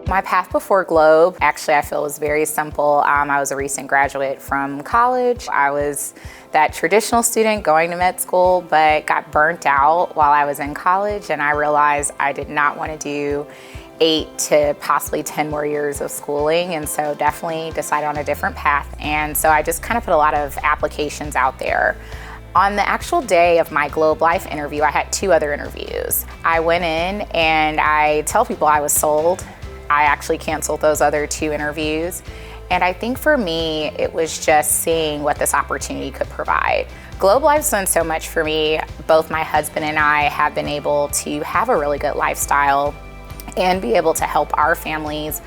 My path before Globe, actually, I feel was very simple. I was a recent graduate from college. I was that traditional student going to med school, but got burnt out while I was in college, and I realized I did not want to do 8 to possibly 10 more years of schooling, and so definitely decided on a different path. And so I just kind of put a lot of applications out there. On the actual day of my Globe Life interview, I had 2 other interviews. I went in and I tell people I was sold. I actually canceled those other 2 interviews. And I think for me, it was just seeing what this opportunity could provide. Globe Life's done so much for me. Both my husband and I have been able to have a really good lifestyle and be able to help our families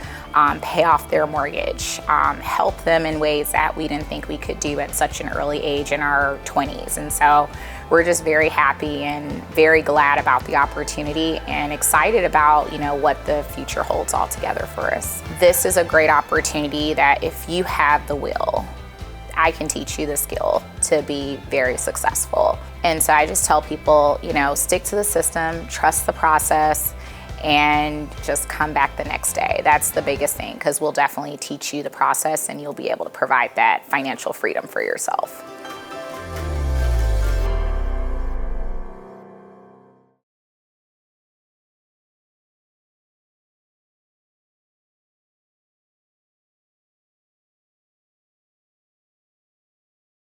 pay off their mortgage, help them in ways that we didn't think we could do at such an early age in our 20s. And so we're just very happy and very glad about the opportunity and excited about, what the future holds altogether for us. This is a great opportunity that if you have the will, I can teach you the skill to be very successful. And so I just tell people, stick to the system, trust the process, and just come back the next day. That's the biggest thing, because we'll definitely teach you the process and you'll be able to provide that financial freedom for yourself.